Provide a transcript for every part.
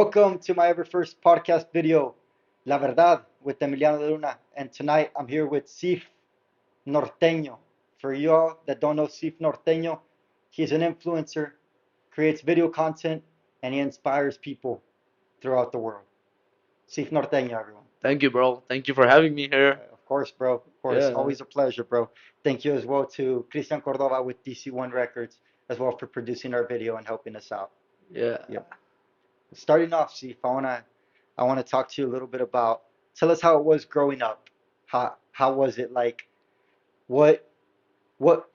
Welcome to my ever first podcast video, La Verdad, with Emiliano de Luna. And tonight I'm here with Seef Norteño. For you all that don't know Seef Norteño, he's an influencer, creates video content, and he inspires people throughout the world. Seef Norteño, everyone. Thank you, bro. Thank you for having me here. Of course, bro. Of course. Yeah, Always a pleasure, bro. Thank you as well to Cristian Cordova with DC1 Records as well for producing our video and helping us out. yeah, Yep. Starting off, Seef, I wanna talk to you a little bit about. Tell us how it was growing up. How was it like? What what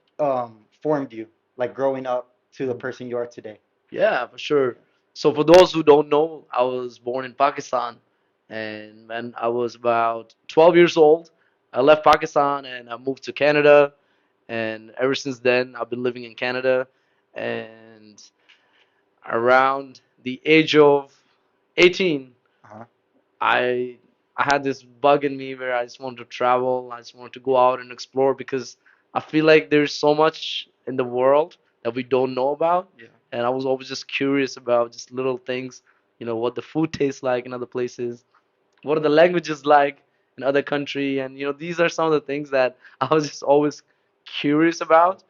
formed you like growing up to the person you are today? yeah, for sure. So for those who don't know, I was born in Pakistan, and when I was about 12 years old, I left Pakistan and I moved to Canada, and ever since then, I've been living in Canada, and around the age of 18, Uh-huh. I I had this bug in me where I just wanted to travel. I just wanted to go out and explore because I feel like there's so much in the world that we don't know about, Yeah. and I was always just curious about just little things, what the food tastes like in other places, what are the languages like in other country, and these are some of the things that I was just always curious about.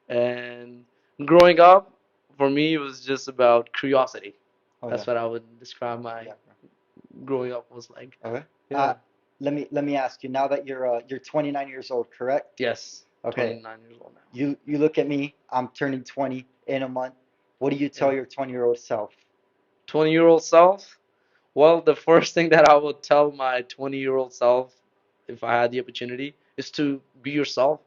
And growing up, for me, it was just about curiosity. Oh yeah. That's what I would describe my Yeah. growing up was like. Okay. Yeah. Let me ask you now that you're 29 years old, correct? Yes. Okay. 29 years old now. You look at me. I'm turning 20 in a month. What do you tell Yeah. your 20-year-old self? 20-year-old self? Well, the first thing that I would tell my 20-year-old self, if I had the opportunity, is to be yourself.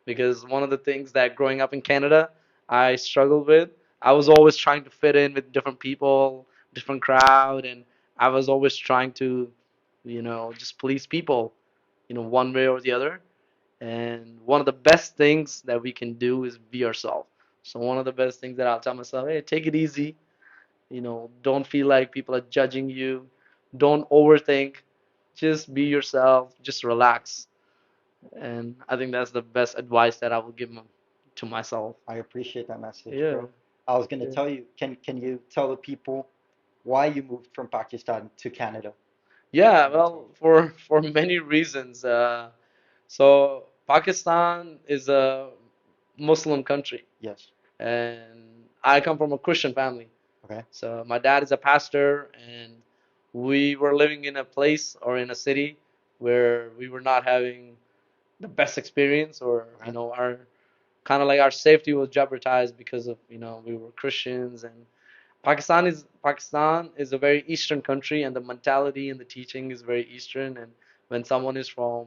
Because one of the things that growing up in Canada, I struggled with, I was always trying to fit in with different people, different crowd, and I was always trying to, just please people, one way or the other. And one of the best things that we can do is be ourselves. So one of the best things that I'll tell myself, hey, take it easy. Don't feel like people are judging you. Don't overthink. Just be yourself. Just relax. And I think that's the best advice that I will give to myself. I appreciate that message, Yeah. bro. I was gonna Yeah. tell you, can you tell the people why you moved from Pakistan to Canada? Yeah, Can you tell well, them? for many reasons. So Pakistan is a Muslim country, Yes. and I come from a Christian family. Okay. So my dad is a pastor, and we were living in a place or in a city where we were not having the best experience, or Okay. our kind of like our safety was jeopardized because of we were Christians. And Pakistan is a very Eastern country, and the mentality and the teaching is very Eastern. And when someone is from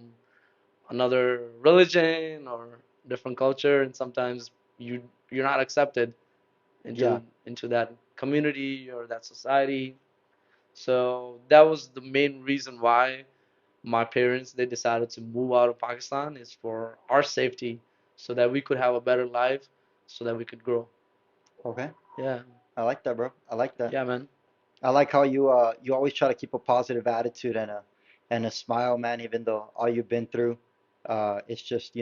another religion or different culture, and sometimes you're not accepted Yeah. into that community or that society. So that was the main reason why my parents they decided to move out of Pakistan is for our safety, so that we could have a better life, so that we could grow. Okay. Yeah, I like that, bro. I like that. yeah, man. I like how you always try to keep a positive attitude and a smile, man, even though all you've been through. It's just,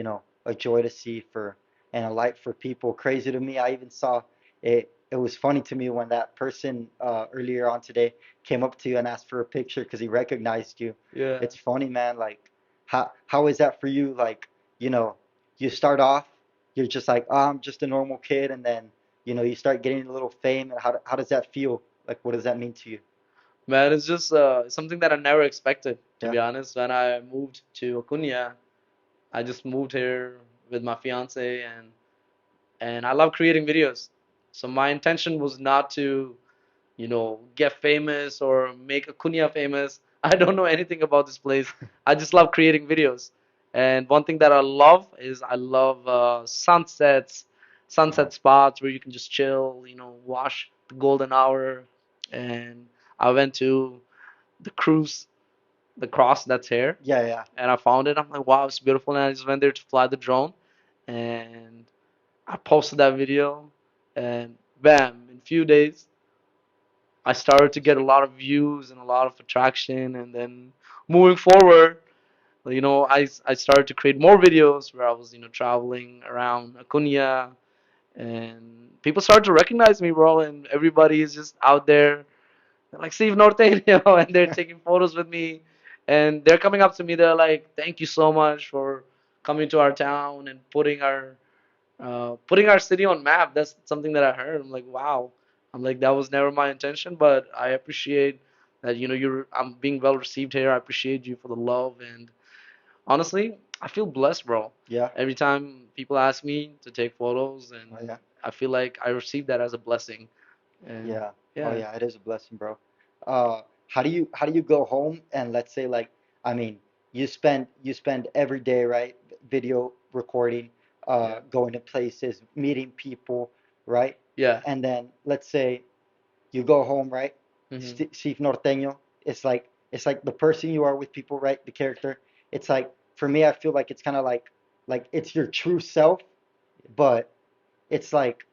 a joy to see for and a light for people. Crazy to me. I even saw it was funny to me when that person earlier on today came up to you and asked for a picture because he recognized you. Yeah. It's funny, man. Like how is that for you? Like, you know, you start off, you're just like, oh, I'm just a normal kid, and then, you start getting a little fame, and how does that feel? Like, what does that mean to you? Man, it's just something that I never expected, to Yeah. be honest. When I moved to Acuña, I just moved here with my fiance, and I love creating videos. So my intention was not to, get famous or make Acuña famous. I don't know anything about this place. I just love creating videos. And one thing that I love is I love sunsets, Uh-huh. sunset spots where you can just chill, watch the golden hour. And I went to the cruise, the cross that's here, Yeah, yeah. and I found it. I'm like, wow, it's beautiful. And I just went there to fly the drone, and I posted that video, and bam, in a few days, I started to get a lot of views and a lot of attraction. And then moving forward, I started to create more videos where I was, traveling around Acuña, and people started to recognize me, bro. And everybody is just out there like Seef Norteño, and they're taking photos with me, and they're coming up to me. They're like, "Thank you so much for coming to our town and putting our city on map." That's something that I heard. I'm like, wow. I'm like, that was never my intention, but I appreciate that. I'm being well received here. I appreciate you for the love, and honestly, I feel blessed, bro. Yeah. Every time people ask me to take photos, Oh and yeah. I feel like I receive that as a blessing. And Yeah. Oh yeah, yeah, it is a blessing, bro. How do you go home and let's say like I mean you spend every day, right? Video recording, yeah, going to places, meeting people, right? yeah. And then let's say you go home, right? Hmm. Steve Norteño, it's like the person you are with people, right? The character. It's like for me, I feel like it's kind of like it's your true self, but it's like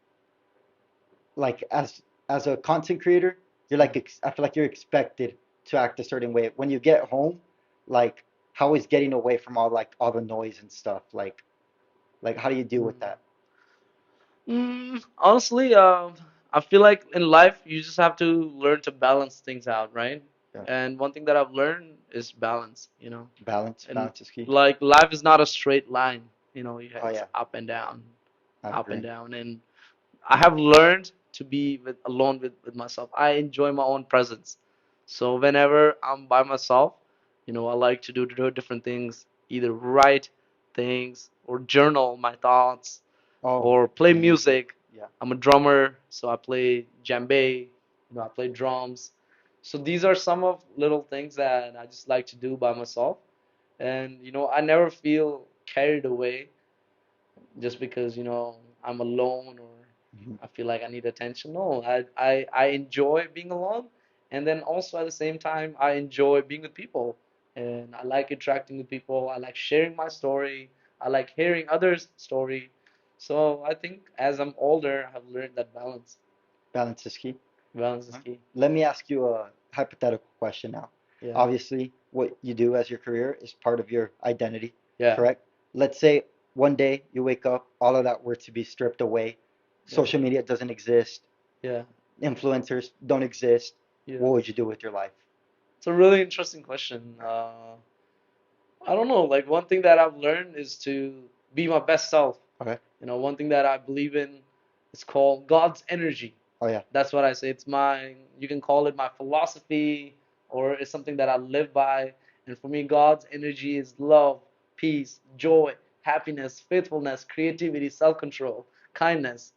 as a content creator, you're like I feel like you're expected to act a certain way. When you get home, like how is getting away from all the noise and stuff? Like how do you deal with that? Honestly, I feel like in life you just have to learn to balance things out, right? Yeah. And one thing that I've learned is balance, Balance, and balance is key. like life is not a straight line, Oh it's yeah, up and down, I up and agree. down, and I have learned to be alone with myself. I enjoy my own presence. So whenever I'm by myself, I like to do different things, either write things or journal my thoughts Oh, or play music. music. Yeah. I'm a drummer, so I play djembe, I play drums. So these are some of little things that I just like to do by myself. And I never feel carried away just because I'm alone or Mhm. I feel like I need attention. No, I enjoy being alone, and then also at the same time I enjoy being with people, and I like interacting with people. I like sharing my story. I like hearing others' story. So I think as I'm older, I've learned that balance. Balance is key. Balance is Mhm. key. Let me ask you a hypothetical question now. Yeah, Obviously, what you do as your career is part of your identity, yeah, correct? Let's say one day you wake up, all of that were to be stripped away. yeah, Social media doesn't exist, yeah, influencers don't exist. yeah. What would you do with your life? It's a really interesting question. I don't know. Like one thing that I've learned is to be my best self. Okay. One thing that I believe in is called God's energy. Oh yeah. That's what I say. You can call it my philosophy, or it's something that I live by. And for me, God's energy is love, peace, joy, happiness, faithfulness, creativity, self-control, kindness.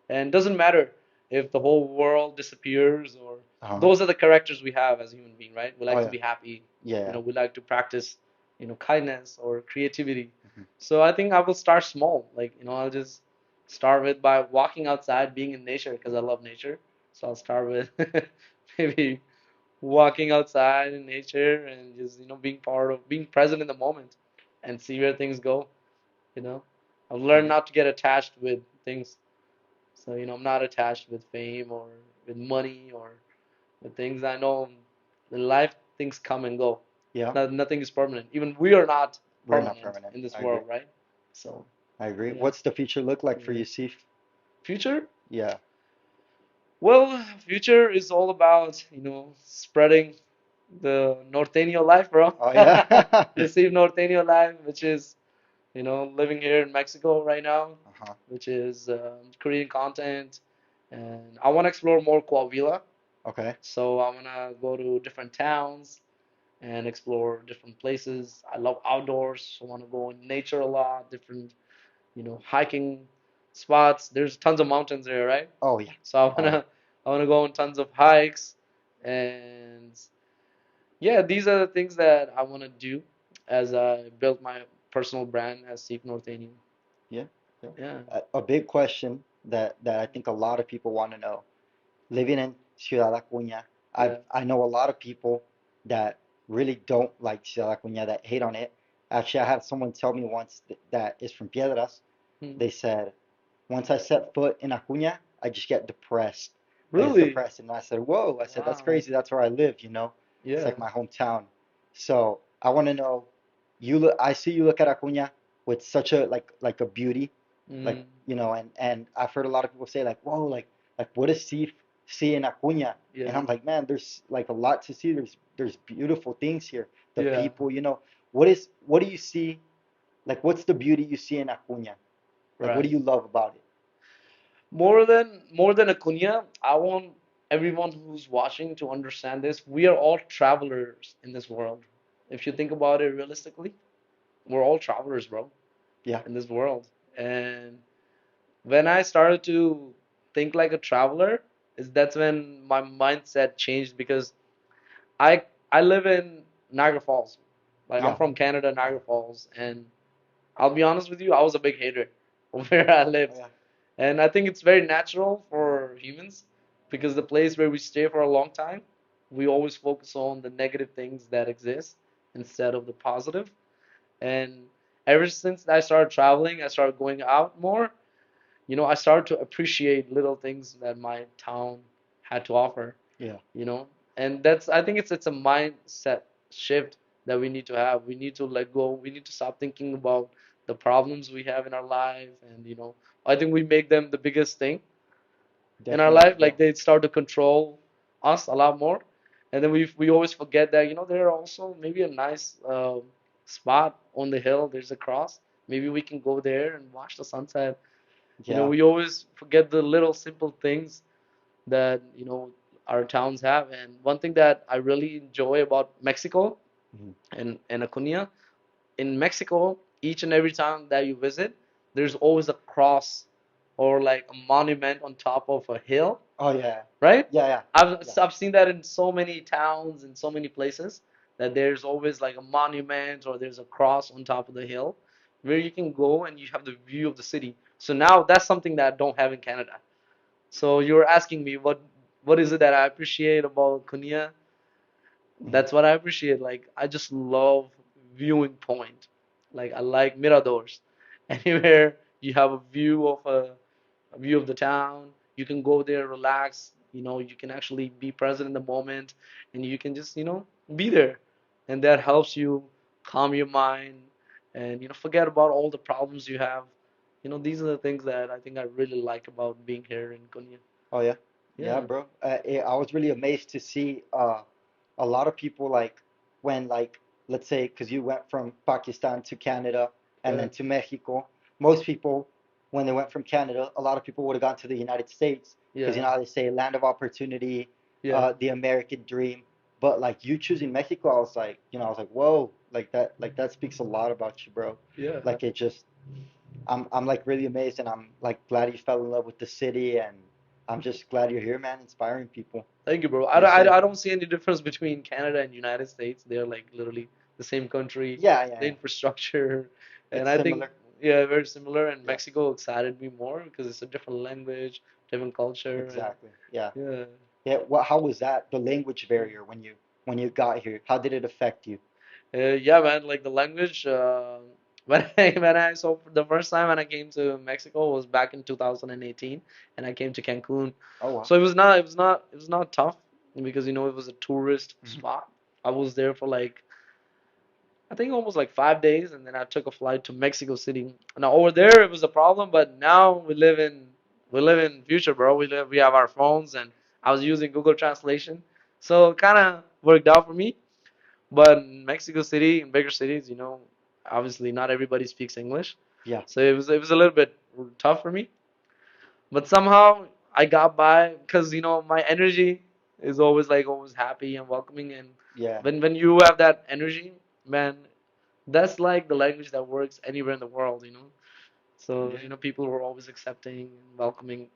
And it doesn't matter if the whole world disappears or Uh-huh. those are the characters we have as human being, right? We Oh like to yeah. be happy, Yeah. we like to practice, kindness or creativity. Mhm. So I think I will start small. Like, I'll just start with by walking outside, being in nature because I love nature. So I'll start with maybe walking outside in nature and just, being present in the moment and see where things go, you know. I've learned Mhm. not to get attached with things. So, I'm not attached with fame or with money or with things. I know in life things come and go. Yeah. Nothing is permanent. Even we are not We're not permanent permanent. in this I agree. world, right? So, I agree. yeah. What's the future look like for Yeah. you, Seef? Future? Yeah. Well, future is all about, spreading the Norteño life, bro. Oh yeah. Receive Norteño life, which is, living here in Mexico right now, Uh-huh. which is creating content. And I want to explore more Coahuila. Okay. So I want to go to different towns and explore different places. I love outdoors. I want to go in nature a lot, different, hiking spots. There's tons of mountains there, right? Oh yeah. So I Oh yeah. wanna I wanna go on tons of hikes, and yeah, these are the things that I wanna do as I build my personal brand as Seef Norteño. Yeah. Yeah. Yeah, A big question that I think a lot of people want to know. Living in Ciudad Acuña, yeah. I know a lot of people that really don't like Ciudad Acuña, that hate on it. Actually, I had someone tell me once that is from Piedras. Hmm. They said, once I set foot in Acuña, I just get depressed. I get Really? depressed. And I said, whoa. I said, that's Wow. crazy. That's where I live, you know? It's Yeah. like my hometown. So I want to know, I see you look at Acuña with such a, like a beauty, like, Mm. and I've heard a lot of people say like, whoa, like what is Seif? see in Acuña. And Yeah. I'm like, man, there's like a lot to see. There's beautiful things here. The Yeah. people, what do you see? Like, what's the beauty you see in Acuña? Like, what do Right. you love about it? More than Acuna, I want everyone who's watching to understand this. We are all travelers in this world. If you think about it realistically, we're all travelers, bro, Yeah, in this world. And when I started to think like a traveler, is that's when my mindset changed because I I live in Niagara Falls. Like I'm yeah, from Canada, Niagara Falls, and I'll be honest with you, I was a big hater of where I lived. yeah, And I think it's very natural for humans because the place where we stay for a long time, we always focus on the negative things that exist instead of the positive. And ever since I started traveling, I started going out more, I started to appreciate little things that my town had to offer, yeah, you know. And that's I think it's a mindset shift that we need to have. We need to let go. We need to stop thinking about the problems we have in our life, and I think we make them the biggest thing in our definitely. life. Yeah, Like they start to control us a lot more, and then we always forget that there are also maybe a nice spot on the hill. There's a cross. Maybe we can go there and watch the sunset. yeah, We always forget the little simple things that our towns have. And one thing that I really enjoy about Mexico mhm. and Acuña, in Mexico, each and every town that you visit, there's always a cross or like a monument on top of a hill, Oh yeah, right? yeah, yeah, I've yeah, I've seen that in so many towns in so many places that there's always like a monument or there's a cross on top of the hill where you can go and you have the view of the city. So now that's something that I don't have in Canada. So you were asking me what is it that I appreciate about Konya? mhm. That's what I appreciate. Like I just love viewing point. Like I like miradors. Anywhere you have a view of the town, you can go there, relax. You can actually be present in the moment, and you can just be there, and that helps you calm your mind and forget about all the problems you have. These are the things that I think I really like about being here in Konya. Oh yeah, yeah, Yeah, bro. I was really amazed to see a lot of people like when like let's say because you went from Pakistan to Canada and yeah, then to Mexico. Most people when they went from Canada, a lot of people would have gone to the United States because you yeah, know how they say land of opportunity, yeah, the American dream. But like you choosing Mexico, I was like, I was like, whoa, like that speaks a lot about you, bro. yeah. Like it just I'm like really amazed and I'm like glad you fell in love with the city and I'm just glad you're here, man, inspiring people. Thank you, bro. Honestly. I don't see any difference between Canada and United States. They're like literally the same country, Yeah, yeah, the yeah. infrastructure, and It's I think similar. yeah, very similar. And Yeah, Mexico excited me more because it's a different language, different culture, and exactly. Yeah. yeah. Yeah, how was that? The language barrier when you got here. How did it affect you? Yeah, man. Like the language. When I so the first time when I came to Mexico was back in 2018, and I came to Cancun. Oh wow. So it was not tough because it was a tourist Hmm. spot. I was there for like I think almost like 5 days, and then I took a flight to Mexico City. Now over there it was a problem, but now we live in future, bro. We have our phones, and I was using Google Translation, so it kind of worked out for me. But in Mexico City, in bigger cities, obviously not everybody speaks English, Yeah. so it was a little bit tough for me. But somehow I got by because my energy is always like always happy and welcoming, and Yeah. when you have that energy, man, that's like the language that works anywhere in the world. So, Yeah. people were always accepting and welcoming.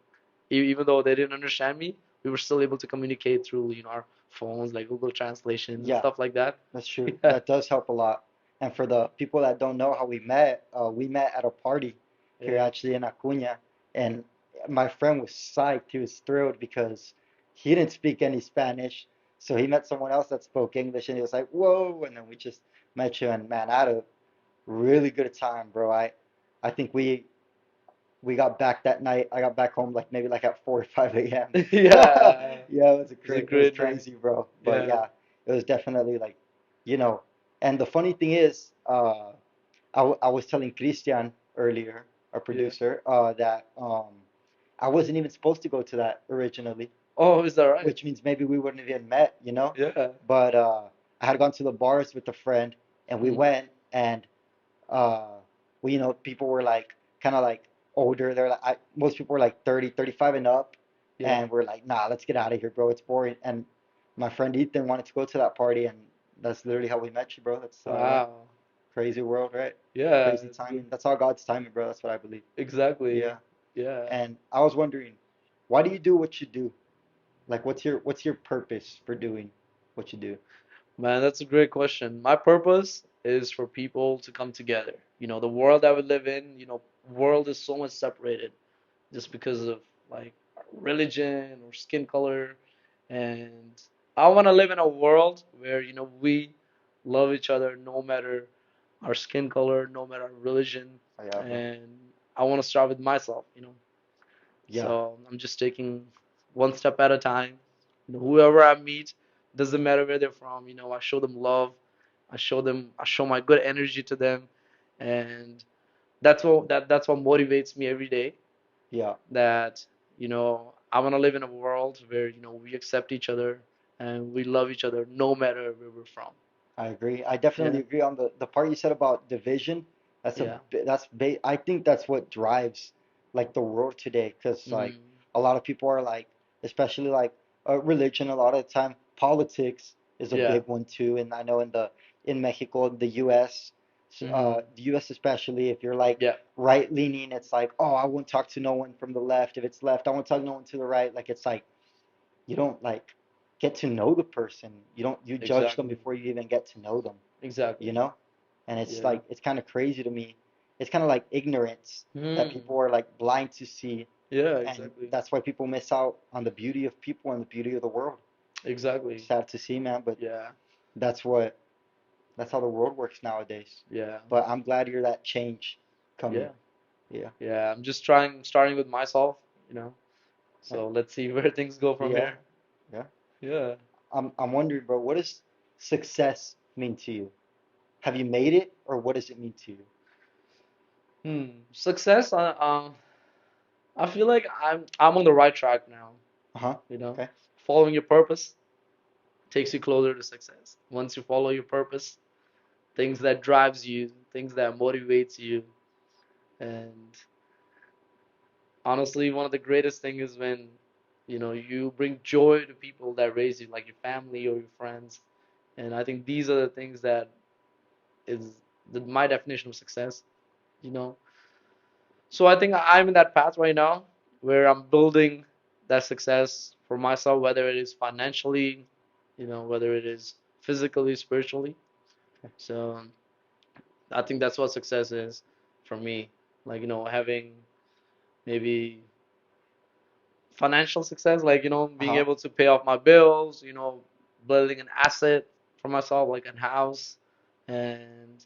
Even though they didn't understand me, we were still able to communicate through, our phones, like Google Translations and Yeah. stuff like that. That's true. Yeah, That does help a lot. And for the people that don't know how we met at a party here yeah, actually in Acuña. And my friend was psyched. He was thrilled because he didn't speak any Spanish. So he met someone else that spoke English and he was like, whoa. And then we just met you. And man, I had a really good time, bro. I think we got back that night. I got back home like maybe like at 4 or 5 a.m. yeah. Yeah, it was It was a it was great night. crazy, bro. But Yeah, yeah, it was definitely like, you know, and the funny thing is, I was telling Christian earlier, our yeah. producer, that I wasn't even supposed to go to that originally. Oh, is that right? which means maybe we wouldn't have even met, you know? Yeah. But I had gone to the bars with a friend, and we Hmm. went, and uh, we, you know, people were like kind of like older. They're like, most people were like 30, 35 and up, Yeah. and we're like, nah, let's get out of here, bro. It's boring. And my friend Ethan wanted to go to that party, and that's literally how we met you, bro. That's yeah, Wow. crazy world, right? Yeah, Crazy it's good. timing. That's all God's timing, bro. That's what I believe. Exactly. Yeah. Yeah. And I was wondering, why do you do what you do? Like, what's your purpose for doing what you do? Man, that's a great question. My purpose is for people to come together. The world that we live in, world is so much separated just because of like religion or skin color. And I want to live in a world where, we love each other no matter our skin color, no matter our religion. Oh, yeah, bro. And I want to start with myself. Yeah, So I'm just taking one step at a time. Whoever I meet, doesn't matter where they're from. I show them love. I show my good energy to them, and that's what motivates me every day. yeah. That I want to live in a world where we accept each other and we love each other no matter where we're from. I agree. I definitely Yeah, agree on the part you said about division. yeah, I think that's what drives like the world today, because like mm, a lot of people are like, especially like religion. A lot of the time, politics is a yeah, big one too. And I know in Mexico, the U.S., mm, the U.S. especially, if you're like yeah, right leaning, it's like, oh, I won't talk to no one from the left. If it's left, I won't talk to no one to the right. Like it's like you don't like get to know the person. You judge them exactly, before you even get to know them, you exactly, know? And it's yeah, like it's kind of crazy to me. It's kind of like ignorance that mm, people are like blind to see, yeah, and exactly, that's why people miss out on the beauty of people and the beauty of the world. exactly, Sad to see, man, but yeah, that's what that's how the world works nowadays. yeah, But I'm glad you're that change coming. yeah, Yeah. yeah. I'm just starting with myself, you know. Right. So let's see where things go from Yeah. here. Yeah. Yeah. I'm wondering, bro, what does success mean to you? Have you made it, or what does it mean to you? Success. I feel like I'm on the right track now. Uh-huh. You know, Okay. following your purpose takes you closer to success. Once you follow your purpose, things that drives you, things that motivates you, and honestly, one of the greatest things is when you bring joy to people that raise you, like your family or your friends. And I think these are the things that is my definition of success. You know, so I think I'm in that path right now where I'm building that success for myself, whether it is financially, whether it is physically, spiritually. Okay. So I think that's what success is for me. Like, having maybe financial success, like, being Uh-huh. able to pay off my bills, building an asset for myself, like a house. And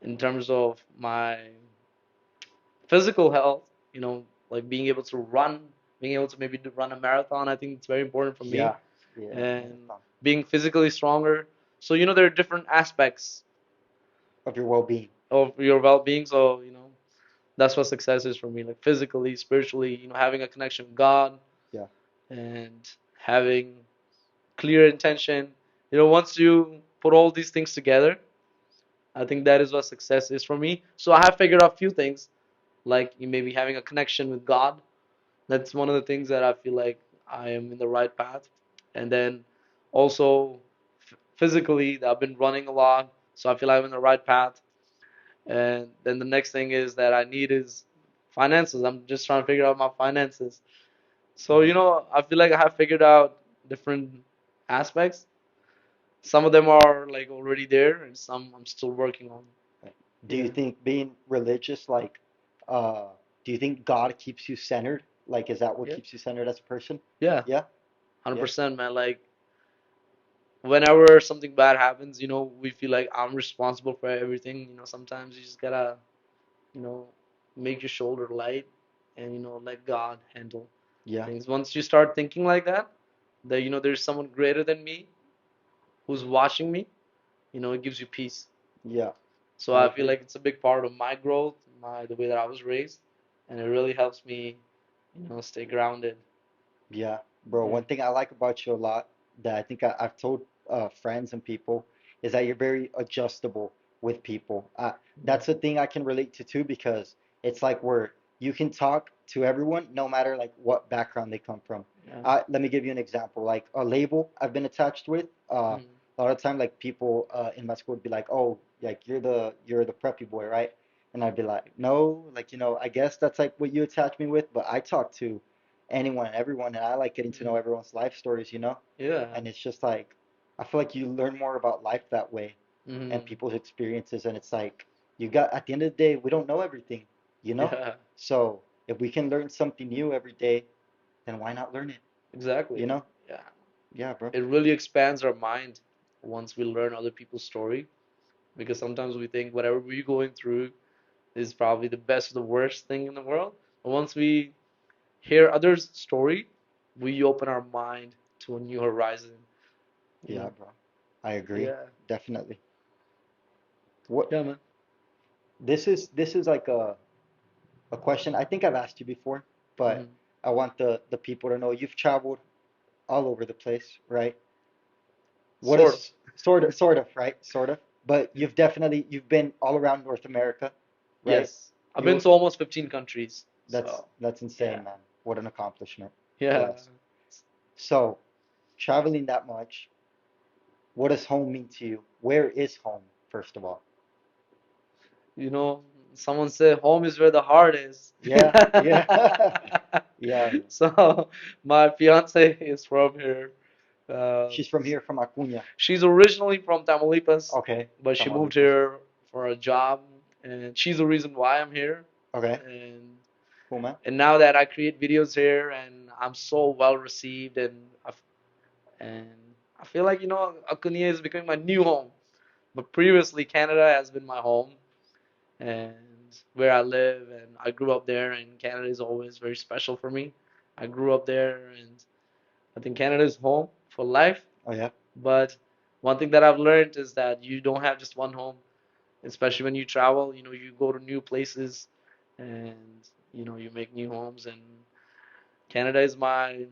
in terms of my physical health, like being able to run, being able to maybe run a marathon, I think it's very important for me. Yeah. Yeah. And Marathon. being physically stronger. So, there are different aspects Of your well-being. of your well-being. So, that's what success is for me, like physically, spiritually, having a connection with God Yeah. and having clear intention. Once you put all these things together, I think that is what success is for me. So I have figured out a few things, like maybe having a connection with God. That's one of the things that I feel like I am in the right path. And then also physically, I've been running a lot, so I feel like I'm in the right path. And then the next thing is that I need is finances. I'm just trying to figure out my finances. So, Hmm. I feel like I have figured out different aspects. Some of them are like already there, and some I'm still working on. Do you Yeah. think being religious, like, uh, do you think God keeps you centered? Like, is that what Yeah. keeps you centered as a person? Yeah. Yeah. Yeah. 100%, man. Like, whenever something bad happens, we feel like I'm responsible for everything. Sometimes you just gotta, you know, make your shoulder light and, let God handle Yeah. things. Once you start thinking like that, there's someone greater than me who's watching me, it gives you peace. Yeah. So I I feel agree. like it's a big part of my growth, the way that I was raised, and it really helps me, stay grounded. Yeah. Bro, Mm. one thing I like about you a lot that I think I've told friends and people is that you're very adjustable with people. Mm. That's a thing I can relate to too because it's like where you can talk to everyone no matter like what background they come from. Yeah. Let me give you an example. Like a label I've been attached with. Mm. A lot of time, like people in my school would be like, "Oh, like you're the preppy boy, right?" And I'd be like, "No, like I guess that's like what you attach me with, but I talk to." anyone and everyone, and I like getting to know Mm. everyone's life stories. Yeah. And it's just like I feel like you learn more about life that way and Mm. people's experiences, and it's like you got at the end of the day, we don't know everything, you know? Yeah. So if we can learn something new every day, then why not learn it, you Exactly. know? Yeah. Yeah, bro. It really expands our mind once we learn other people's story, because sometimes we think whatever we're going through is probably the best or the worst thing in the world. But once we hear others' story, we open our mind to a new horizon. You Yeah, know? bro. I agree. Yeah. Definitely. What Yeah, man. this is like a question I think I've asked you before, but Hmm. I want the people to know you've traveled all over the place, right? What Sort of. is sort of, right? Sort of. But Yeah. you've been all around North America, right? Yes. I've been You to almost 15 countries. So, that's yeah. insane, man. What an accomplishment. Yeah. Bless. So, traveling that much, what does home mean to you? Where is home, first of all? You know, someone said home is where the heart is. Yeah, yeah. Yeah. So, my fiance is from here. She's from here, from Acuña. She's originally from Tamaulipas, Okay. but she moved Tamaulipas. here for a job, and she's the reason why I'm here. Okay. And Cool, man. and now that I create videos here, and I'm so well received, and I feel like Acuña is becoming my new home. But previously, Canada has been my home, and where I live, and I grew up there, and Canada is always very special for me. I grew up there, and I think Canada is home for life. Oh yeah. But one thing that I've learned is that you don't have just one home, especially when you travel. You go to new places, and you make new homes. And Canada is my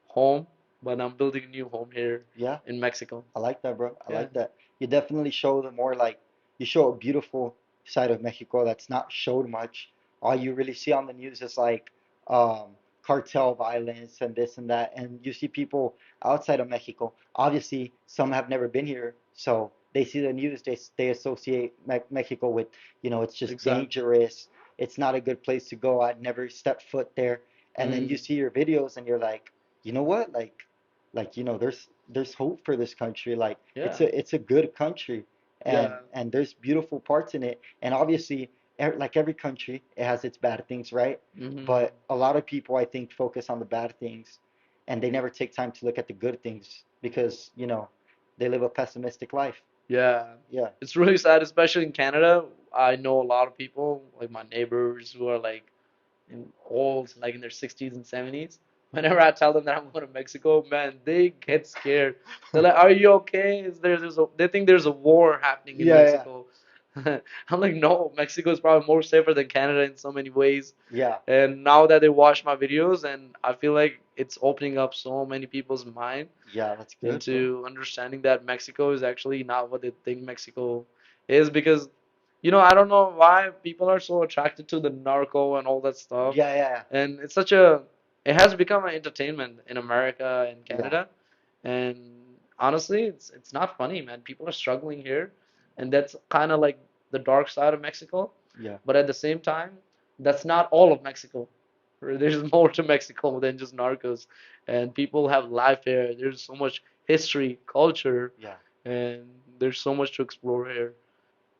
home, but I'm building a new home here Yeah. in Mexico. I like that, bro. I Yeah, like that. You definitely show the more like you show a beautiful side of Mexico that's not showed much. All you really see on the news is like um, cartel violence and this and that. And you see people outside of Mexico. Obviously, some have never been here, so they see the news. They associate Mexico with it's just exactly. dangerous. It's not a good place to go. I'd never step foot there. And then you Mm, see your videos and you're like, you know what? There's hope for this country. Like yeah, it's a good country, and yeah. and there's beautiful parts in it. And obviously, like every country, it has its bad things, right? Hmm. But a lot of people, I think, focus on the bad things, and they never take time to look at the good things because they live a pessimistic life. Yeah, Yeah, it's really sad, especially in Canada. I know a lot of people, like my neighbors, who are like old, like in their 60s and 70s. Whenever I tell them that I'm going to Mexico, man, they get scared. They're like, "Are you okay? They think there's a war happening in yeah, yeah, Mexico." I'm like, "No, Mexico is probably more safer than Canada in so many ways." yeah, And now that they watch my videos, and I feel like it's opening up so many people's mind yeah. That's good, bro. into understanding that Mexico is actually not what they think Mexico is, because I don't know why people are so attracted to the narco and all that stuff. Yeah, yeah, And it has become an entertainment in America and yeah, Canada. And honestly, it's not funny, man. People are struggling here, and that's kind of like the dark side of Mexico. yeah, But at the same time, that's not all of Mexico. There's more to Mexico than just narcos, and people have life here. There's so much history, culture, yeah. and there's so much to explore here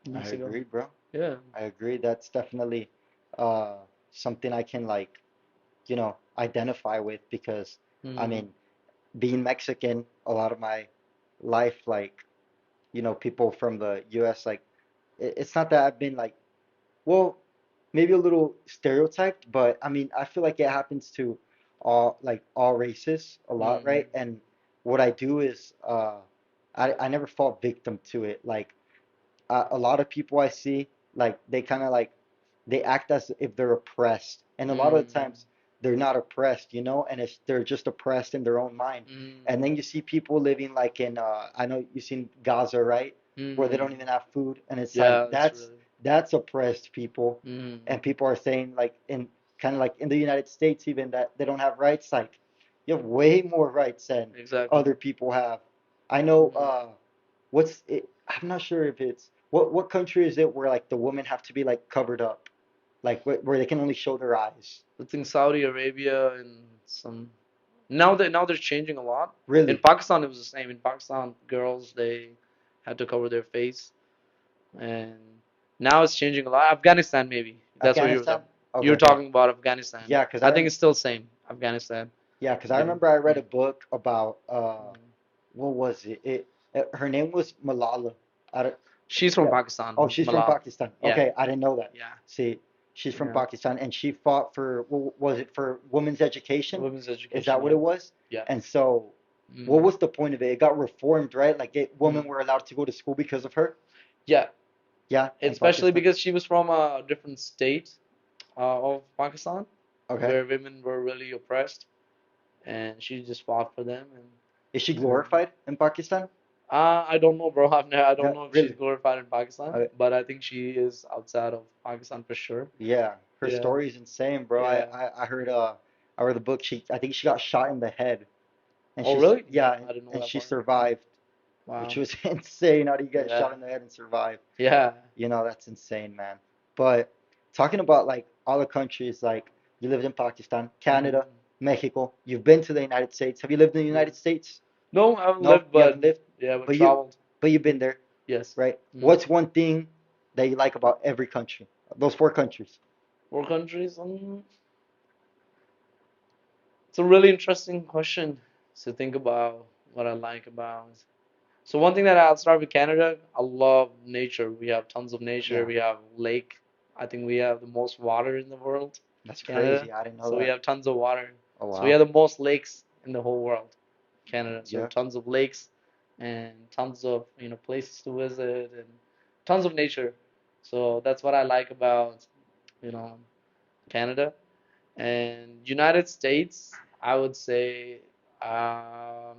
in I Mexico. agree, bro. Yeah. I agree. That's definitely uh something I can like identify with because I Mm. mean, being Mexican, a lot of my life, like, people from the US, like, it's not that I've been like, well, maybe a little stereotyped, but I mean, I feel like it happens to all races a lot, Mm. right? And what I do is, I never fall victim to it. Like, a lot of people I see, like, they kind of like, they act as if they're oppressed. And a lot of the Mm. times, they're not oppressed, you know, and it's they're just oppressed in their own mind. And then Mm. you see people living like in I know you've seen Gaza, right? Where they don't Mm. even have food, and it's like Yeah, that's really. that's oppressed people. Mm. And people are saying like in kind of like in the United States even that they don't have rights. Like you have way more rights than Exactly. other people have. I know Mm. what's it, I'm not sure if it's what country is it where like the women have to be like covered up, like where they can only show their eyes. I think Saudi Arabia and some now they're changing a lot. In Really? Pakistan it was the same. In Pakistan, girls they had to cover their face, and now it's changing a lot. Afghanistan maybe. That's what you were Afghanistan? talking. You Okay, were okay. talking about Afghanistan. Yeah, because I think it's still same. Afghanistan. I Yeah. remember I read a Mm. book about Mm. what was it? Her name was Malala. I don't, She's from yeah. Oh, Pakistan, she's from Malal. Pakistan. Yeah. Okay, I didn't know that. Yeah. See, she's from Yeah. Pakistan and she fought for what was it for women's education? Women's Is education. that what Yeah. it was? Yeah. And so, what Mm. was the point of it? It got reformed, right? Like women Mm. were allowed to go to school because of her. Yeah. Yeah, in Especially Pakistan. because she was from a different state of Pakistan, Okay. where women were really oppressed, and she just fought for them. Is she And glorified in Pakistan? I don't know, bro. I don't No, know if she's really. glorified in Pakistan, Okay. but I think she is outside of Pakistan for sure. Yeah, her Yeah, story is insane, bro. yeah. I read the book. I think she got shot in the head, and Oh, really? yeah, I didn't know and that she part. survived, which Wow. was insane. How do you get Yeah, shot in the head and survive? yeah. You know, that's insane, man. But talking about like all the countries, like you lived in Pakistan, Canada, Mm. Mexico. You've been to the United States. Have you lived in the Yeah. United States? No, I haven't No, lived, you but haven't lived, yeah, but but you traveled. but you've been there, Yes. right? Mm. What's one thing that you like about every country? Those four countries. Four countries. It's a really interesting question to think about what I like about. So one thing that I'll start with Canada, I love nature. We have tons of nature. Yeah, We have lake. I think we have the most water in the world, that's Canada. crazy. I didn't know So we that. have tons of water. Oh So we wow. have the most lakes in the whole world, Canada. So Yeah. tons of lakes and tons of, places to visit and tons of nature. So that's what I like about, you know, Canada. And United States, I would say, um,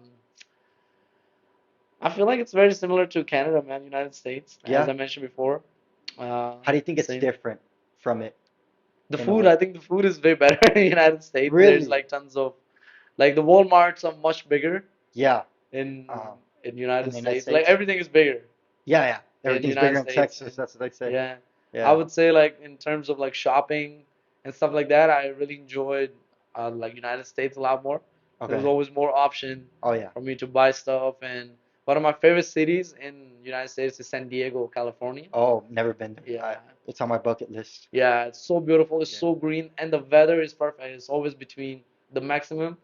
I feel like it's very similar to Canada, man. United States, as Yeah. I mentioned before. How do you think it's Same. different from it The in a food, way? I think the food is way better in the United States. There's Really? like tons of, like the Walmarts are much bigger Yeah. in Uh, in in United the United States. Like States? everything is bigger Yeah, yeah. in Everything's United bigger in States, Texas. and That's what they say. yeah, I Yeah. would say like in terms of like shopping and stuff like that, I really enjoyed like United States a lot more. There was Okay. always more option Oh yeah. for me to buy stuff, and one of my favorite cities in United States is San Diego, California. Oh, never been there. Yeah, It's on my bucket list. yeah, it's so beautiful, it's Yeah. so green, and the weather is perfect. It's always between the maximum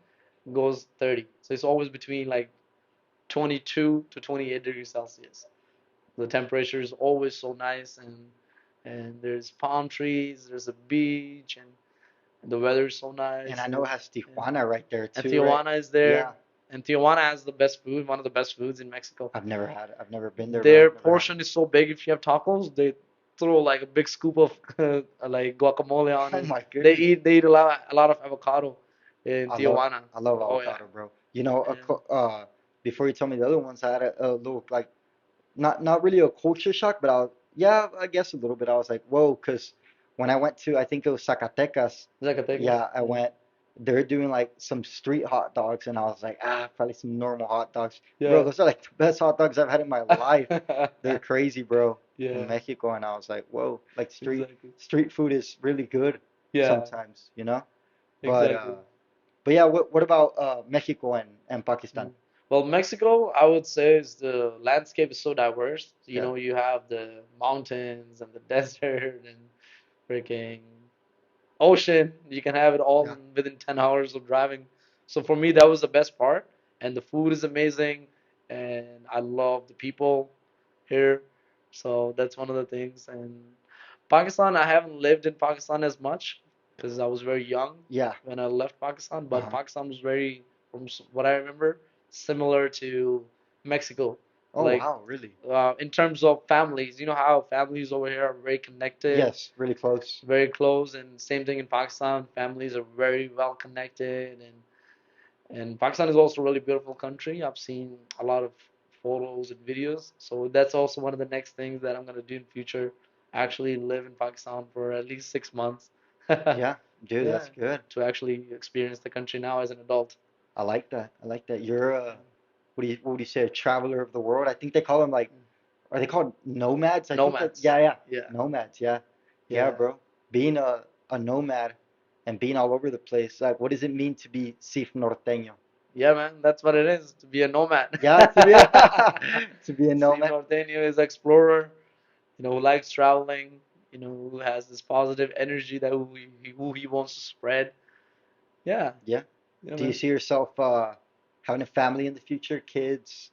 goes 30, so it's always between like 22 to 28 degrees Celsius. The temperature is always so nice, and there's palm trees, there's a beach, and the weather is so And nice. I know it has Tijuana right there And too, right? Tijuana is there, Yeah. and Tijuana has the best food, one of the best foods in Mexico. I've never been there, but Their I've never had it. portion is so big. If you have tacos, they throw like a big scoop of like guacamole on Oh it. my They goodness. eat a lot of avocado in Tijuana. I love Oh yeah, avocado, bro. You know, yeah. before you told me the other ones, I had a little like not really a culture shock, but yeah, I guess a little bit. I was like, whoa, because when I went to I think it was Zacatecas, Zacatecas. yeah, I went. They're doing like some street hot dogs, and I was like, probably some normal hot dogs, bro. Yeah. Those are like the best hot dogs I've had in my life. They're crazy, bro, in Yeah. Mexico, and I was like, whoa, like Exactly. street food is really good Yeah. sometimes, you know. But Exactly. yeah, what about Mexico and Pakistan? Mm. Well, Mexico, I would say, is the landscape is so diverse. Yeah, You have the mountains and the desert and freaking ocean. You can have it all yeah. within 10 hours of driving. So for me, that was the best part. And the food is amazing. And I love the people here. So that's one of the things. And Pakistan, I haven't lived in Pakistan as much because I was very young Yeah. when I left Pakistan. But Uh-huh. Pakistan was very, from what I remember, similar to Mexico. Oh Like wow, really? in terms of families, you know how families over here are very connected, Yes, really close. very close, and same thing in Pakistan. Families are very well connected, and Pakistan is also a really beautiful country. I've seen a lot of photos and videos, so that's also one of the next things that I'm gonna do in future. Actually live in Pakistan for at least 6 months. Yeah, dude, Yeah, that's good. to actually experience the country now as an adult. I like that. I like that. You're a what do you say, a traveler of the world? I think they call them like, are they called nomads? I think that, Nomads. yeah, yeah, Yeah, nomads. Yeah, yeah, yeah, bro. Being a nomad and being all over the place. Like, what does it mean to be Seef Norteño? yeah, man. That's what it is to be a nomad. Yeah, to be a, to be a See, nomad. Norteño is explorer. Who likes traveling. Who has this positive energy that who he wants to spread. Yeah, Yeah. yeah, Do you man. see yourself having a family in the future, kids?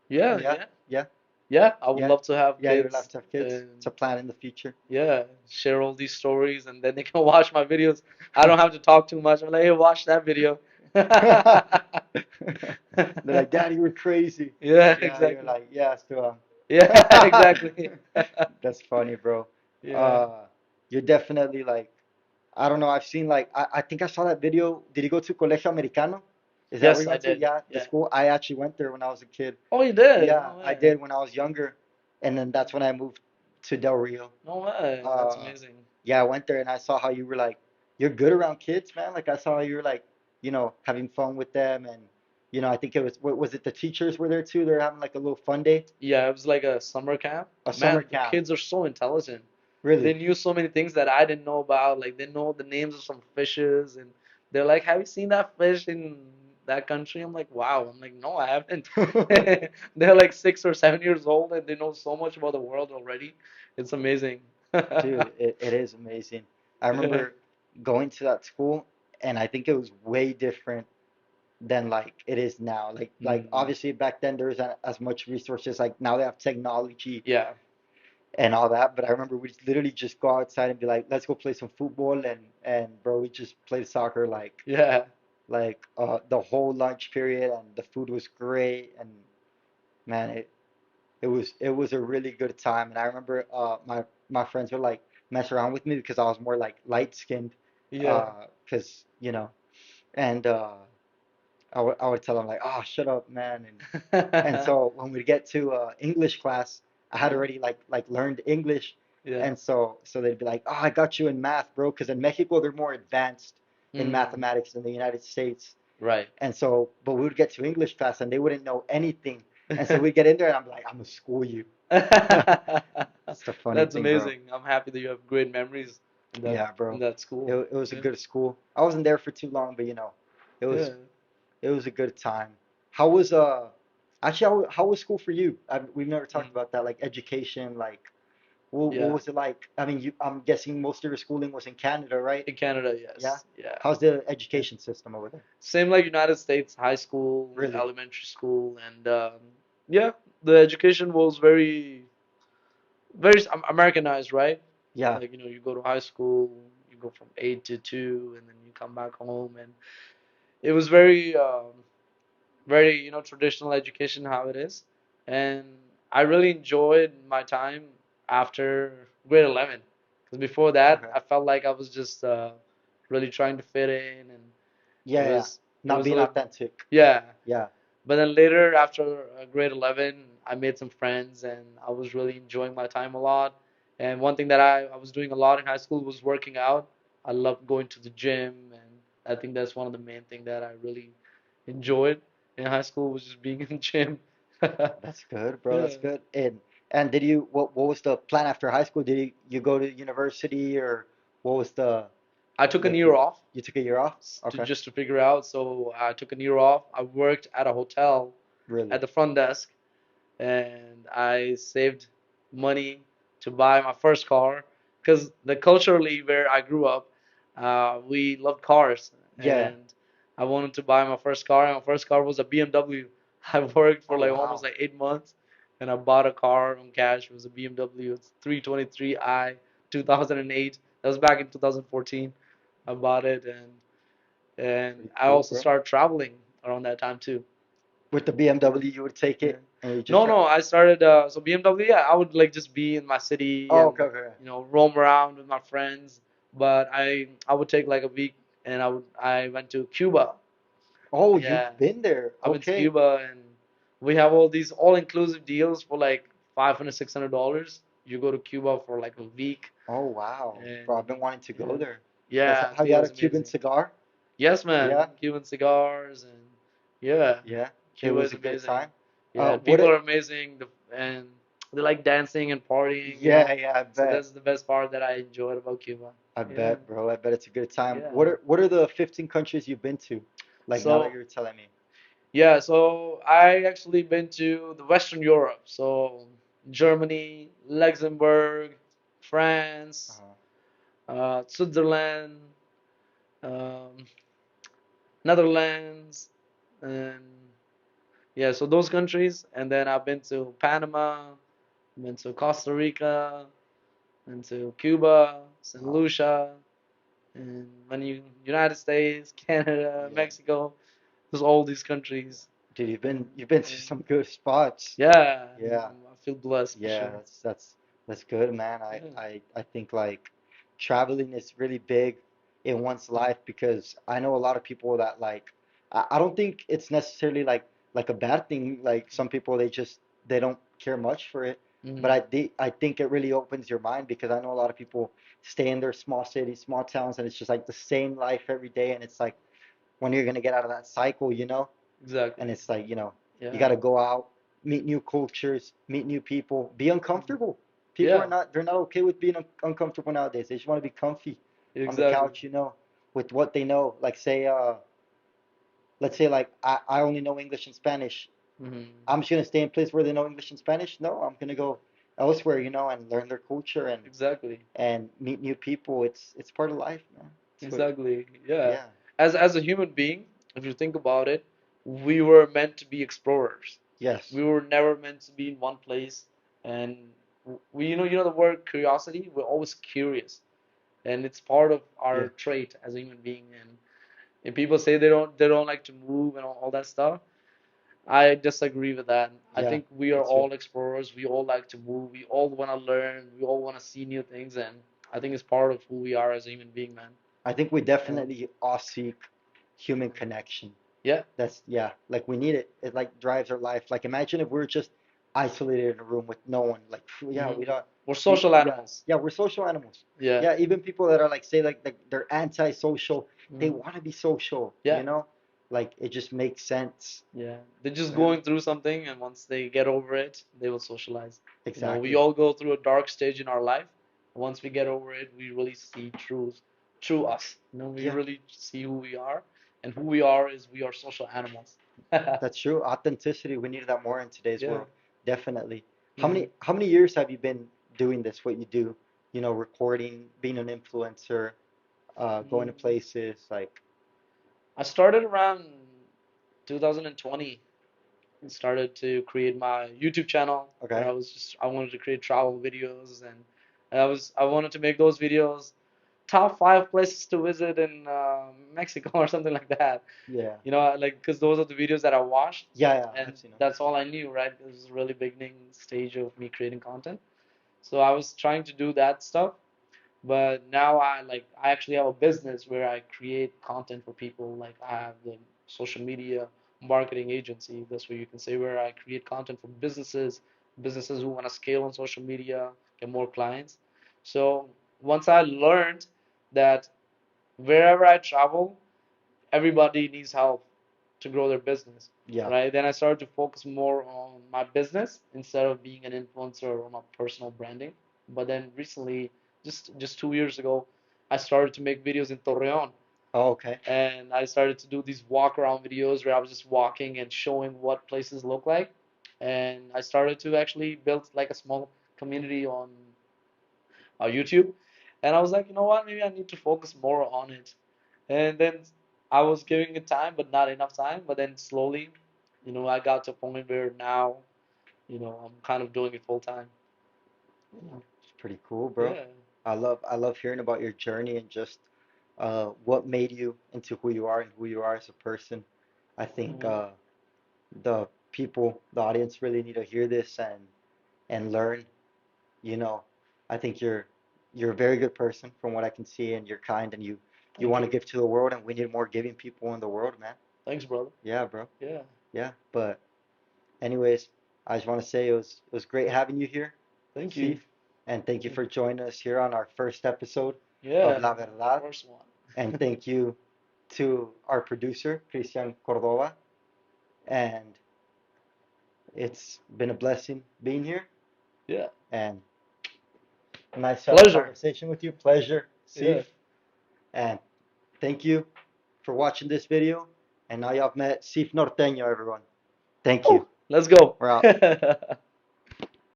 Yeah, Yeah, yeah, yeah, yeah. I would yeah, love to have yeah. You're allowed kids to have kids. It's and a plan in the future. yeah, share all these stories and then they can watch my videos. I don't have to talk too much. I'm like, hey, watch that video. They're like, Daddy, we're crazy. Yeah, Yeah, you're exactly. like, yeah, so Yeah, exactly. that's funny, bro. Yeah. Uh, you're definitely like, I don't know. I've seen like, I think I saw that video. Did you go to Colegio Americano? Is that where Yes, you I went to? did. Yeah, the Yeah. school. I actually went there when I was a kid. Oh, you did? Yeah, No I way. did when I was younger, and then that's when I moved to Del Rio. No way. That's Uh, amazing. yeah, I went there and I saw how you were like, you're good around kids, man. Like I saw how you were like, having fun with them, and I think it was, was it the teachers were there too? They're having like a little fun day, Yeah, it was like a summer camp. a summer Man, the camp. kids are so intelligent. They Really? knew so many things that I didn't know about. Like they know the names of some fishes, and they're like, "Have you seen that fish in that country?" I'm like, "Wow." I'm like, "No, I haven't." They're like 6 or 7 years old, and they know so much about the world already. It's amazing. Dude, it is amazing. I Yeah. remember going to that school, and I think it was way different than like it is now. Like Mm, obviously back then there wasn't as much resources. Like now they have technology yeah. and all that. But I remember we literally just go outside and be like, let's go play some football, and bro, we just played soccer Yeah. like the whole lunch period, and the food was great, and man, it was a really good time. And I remember my friends would like mess around with me because I was more like light skinned, Yeah. 'cause and I would tell them like, oh, shut up, man, and so when we get to English class, I had Yeah. already like learned English, Yeah. and so they'd be like, "Oh, I got you in math, bro," because in Mexico they're more advanced in Mm, mathematics than the United States. right. And so, but we would get to English class and they wouldn't know anything, and so we'd get in there and I'm like, "I'm gonna school you." That's the funny That's thing, bro. amazing. I'm happy that you have great memories in that Yeah, in bro. that It school. it was a Yeah. good school. I wasn't there for too long, but it was Yeah. it was a good time. How was actually how was school for you? We've never talked Mm. about that, like education, like what Yeah. was it like? I mean, I'm guessing most of your schooling was in Canada, right? In Canada, Yeah. yes. Yeah. How's the Yeah. education system over there? Same like United States, high school, Really? elementary school, and yeah, the education was very Americanized, right? Yeah. Like, you go to high school, you go from 8 to 2, and then you come back home, and it was very traditional education how it is, and I really enjoyed my time after grade 11 because before that Okay. I felt like I was just really trying to fit in, and it Yeah, yeah. was it Not was a being little authentic. yeah. Yeah. But then later after grade 11 I made some friends and I was really enjoying my time a lot, and one thing that I was doing a lot in high school was working out. I loved going to the gym, and I think that's one of the main thing that I really enjoyed in high school was just being in the gym. That's good, bro. Yeah. That's good. And did you what was the plan after high school? Did you go to university, or what was I took a the year off you took a year off? to Okay. just to figure out. So I took a year off. I worked at a hotel Really? at the front desk, and I saved money to buy my first car because the culturally where I grew up, we loved cars, Yeah. and I wanted to buy my first car. And my first car was a BMW. I worked for Oh like almost wow. like 8 months, and I bought a car on cash. It was a BMW. It's 323i, 2008. That was back in 2014. I bought it, and Pretty I cool, also bro. started traveling around that time too. With the BMW, you would take Yeah. it. And you just No, try. no, I started so BMW, yeah, I would like just be in my city Oh, and okay, okay. roam around with my friends, but I would take like a week and I went to Cuba. Oh, Yeah. you've been there. I've been to Okay. Cuba and we have all these all-inclusive deals for like 500, $600. You go to Cuba for like a week Oh, wow. and Bro, I've been wanting to go yeah, there. yeah, Have you had a Cuba's Cuban amazing. cigar? Yes, man. Yeah, Cuban cigars and yeah, yeah. It Cuba was is a good amazing. time. Yeah, What people it? are amazing and they like dancing and partying. Yeah, yeah, I So bet. that's the best part that I enjoyed about Cuba. I Yeah, bet, bro. I bet it's a good time. yeah. What are the 15 countries you've been to? Like now that So you're telling me. yeah, so I actually been to the Western Europe, so Germany, Luxembourg, France, Uh-huh. Switzerland, um, Netherlands, and yeah, so those countries. And then I've been to Panama, been to Costa Rica, been to Cuba, St. Wow. Lucia, and when you United States, Canada, Yeah. Mexico, there's all these countries, Dude, and you've been to and some good spots. yeah, Yeah. I feel blessed for Yeah, sure. that's good, man. Yeah. I think like traveling is really big in one's life because I know a lot of people that like I don't think it's necessarily like a bad thing. Like some people they don't care much for it, but Mm-hmm. I think it really opens your mind because I know a lot of people stay in their small cities, small towns, and it's just like the same life every day, and it's like when you're gonna get out of that cycle, you know? And Exactly. it's like, you Yeah. got to go out, meet new cultures, meet new people, be Mhm. uncomfortable. People Yeah. they're not okay with being uncomfortable nowadays. They just want to be comfy on the Exactly. couch, with what they know. Like say, let's say like I only know English and Spanish. Hmm. I'm just gonna stay in a place where they know English and Spanish. No, I'm gonna go elsewhere, and learn their culture Exactly. and meet new people. It's part of life, man. It's what, Exactly. Yeah. yeah, As a human being, if you think about it, we were meant to be explorers. yes, We were never meant to be in one place. And we, the word curiosity, we're always curious. And it's part of yeah, our trait as a human being. And if people say they don't like to move and all that stuff, I disagree with that. I yeah. think we are Me too. all explorers. We all like to move. We all want to learn. We all want to see new things, and I think it's part of who we are as a human being, man. I think we Yeah. definitely all seek human connection. Yeah. That's yeah, like we need it. It like drives our life. Like imagine if we were just isolated in a room with no one. Like yeah, Hmm. we don't We're we social yeah, animals. yeah, we're social animals. Yeah. Yeah, even people that are like say like they're anti-social, they Hmm. want to be social, Yeah. Like it just makes sense. Yeah. They're just Yeah, going through something, and once they get over it, they will socialize. We exactly. all go through a dark stage in our life. Once we get over it, we really see true us. We Yeah, really see who we are, and who we are is we are social animals. that's true. Authenticity, we need that more in today's Yeah. world. Definitely. Hmm. How many years have you been doing this, what you do? Recording, being an influencer, going to Mm, places like I started around 2020 and started to create my YouTube channel where okay. I wanted to create travel videos and I wanted to make those videos top 5 places to visit in Mexico or something like that. Yeah. Like because those are the videos that I watched Yeah, yeah, and I've seen them. that's all I knew, right? It was a really beginning stage of me creating content. So I was trying to do that stuff. But now I actually have a business where I create content for people. Like I have the social media marketing agency. That's what you can say where I create content for businesses who want to scale on social media, get more clients. So once I learned that wherever I travel, everybody needs help to grow their business, Yeah. right? Then I started to focus more on my business instead of being an influencer or my personal branding. But then recently, just 2 years ago, I started to make videos in Torreon, Oh, okay. and I started to do these walk around videos where I was just walking and showing what places look like, and I started to actually build like a small community on YouTube, and I was like, you know what, maybe I need to focus more on it. And then I was giving it time, but not enough time. But then slowly, I got to a point where now, I'm kind of doing it full time. Yeah. It's pretty cool, bro. Yeah. I love hearing about your journey and just what made you into who you are and who you are as a person. I think Mhm. the people, the audience really need to hear this and learn. You know, I think you're a very good person from what I can see, and you're kind, and you Thank want to you. give to the world, and we need more giving people in the world, man. Thanks, brother. Yeah, bro. Yeah. Yeah. But anyways, I just want to say it was great having you here, Thank you. Seef, and thank you for joining us here on our first episode of Yeah. La Verdad. First one. And thank you to our producer, Christian Cordova. And it's been a blessing being here Yeah. and a nice Pleasure. conversation with you. Pleasure, Yeah. Seef. And thank you for watching this video. And now y'all have met Seef Norteño, everyone. Thank you. Let's go. We're out.